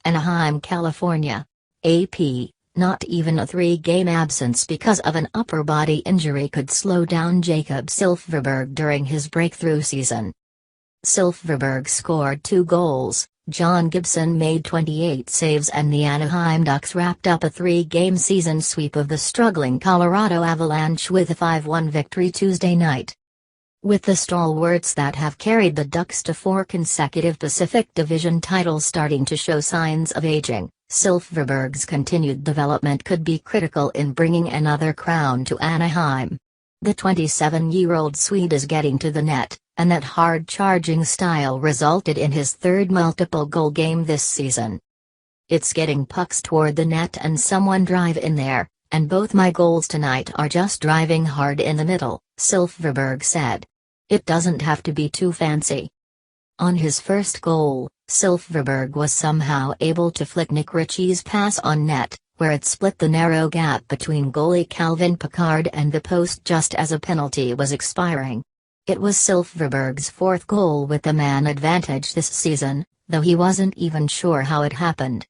Anaheim, California. AP, not even a 3-game absence because of an upper body injury could slow down Jakob Silfverberg during his breakthrough season. Silfverberg scored 2 goals, John Gibson made 28 saves, and the Anaheim Ducks wrapped up a 3-game season sweep of the struggling Colorado Avalanche with a 5-1 victory Tuesday night. With the stalwarts that have carried the Ducks to 4 consecutive Pacific Division titles starting to show signs of aging, Silfverberg's continued development could be critical in bringing another crown to Anaheim. The 27-year-old Swede is getting to the net, and that hard-charging style resulted in his 3rd multiple-goal game this season. "It's getting pucks toward the net and someone drive in there, and both my goals tonight are just driving hard in the middle," Silfverberg said. "It doesn't have to be too fancy." On his first goal, Silfverberg was somehow able to flick Nick Ritchie's pass on net, where it split the narrow gap between goalie Calvin Pickard and the post just as a penalty was expiring. It was Silfverberg's 4th goal with the man advantage this season, though he wasn't even sure how it happened.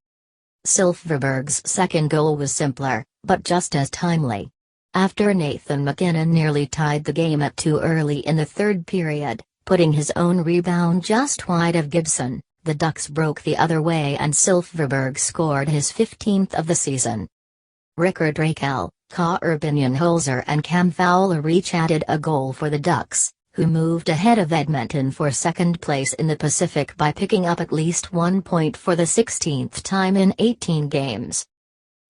Silfverberg's 2nd goal was simpler, but just as timely. After Nathan MacKinnon nearly tied the game at 2 early in the 3rd period, putting his own rebound just wide of Gibson, the Ducks broke the other way and Silfverberg scored his 15th of the season. Rickard Rakell, Ka Urbanian-Holzer and Cam Fowler each added a goal for the Ducks, who moved ahead of Edmonton for 2nd place in the Pacific by picking up at least 1 point for the 16th time in 18 games.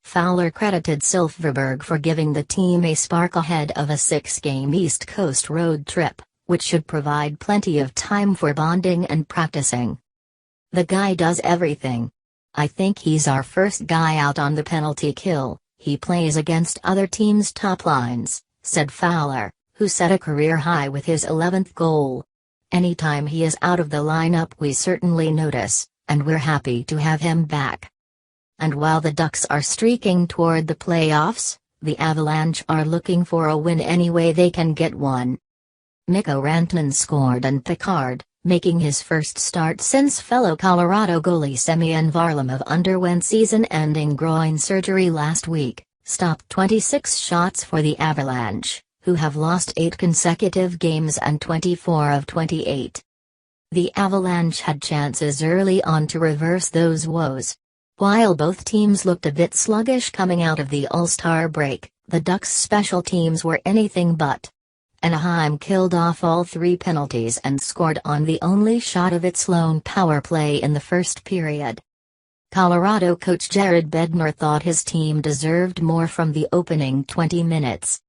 Fowler credited Silfverberg for giving the team a spark ahead of a 6-game East Coast road trip, which should provide plenty of time for bonding and practicing. "The guy does everything. I think he's our first guy out on the penalty kill. He plays against other teams' top lines," said Fowler, who set a career high with his 11th goal. "Anytime he is out of the lineup we certainly notice, and we're happy to have him back." And while the Ducks are streaking toward the playoffs, the Avalanche are looking for a win any way they can get one. Mikko Rantanen scored and Pickard, making his first start since fellow Colorado goalie Semyon Varlamov underwent season-ending groin surgery last week, stopped 26 shots for the Avalanche, who have lost 8 consecutive games and 24 of 28. The Avalanche had chances early on to reverse those woes. While both teams looked a bit sluggish coming out of the All-Star break, the Ducks' special teams were anything but. Anaheim killed off all 3 penalties and scored on the only shot of its lone power play in the first period. Colorado coach Jared Bednar thought his team deserved more from the opening 20 minutes.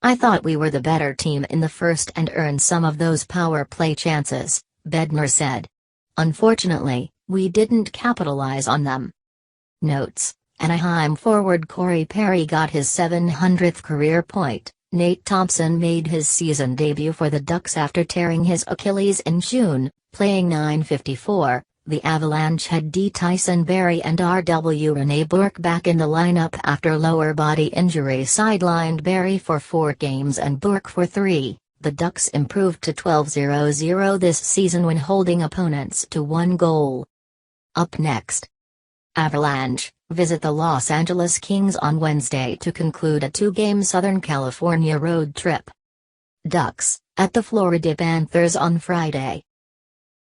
"I thought we were the better team in the first and earned some of those power play chances," Bednar said. "Unfortunately, we didn't capitalize on them." Notes: Anaheim forward Corey Perry got his 700th career point. Nate Thompson made his season debut for the Ducks after tearing his Achilles in June, playing .954. The Avalanche had D. Tyson Barrie and R.W. Rene Bourque back in the lineup after lower body injury sidelined Barrie for 4 games and Bourque for 3. The Ducks improved to 12-0 this season when holding opponents to 1 goal. Up next, Avalanche visit the Los Angeles Kings on Wednesday to conclude a 2-game Southern California road trip. Ducks at the Florida Panthers on Friday.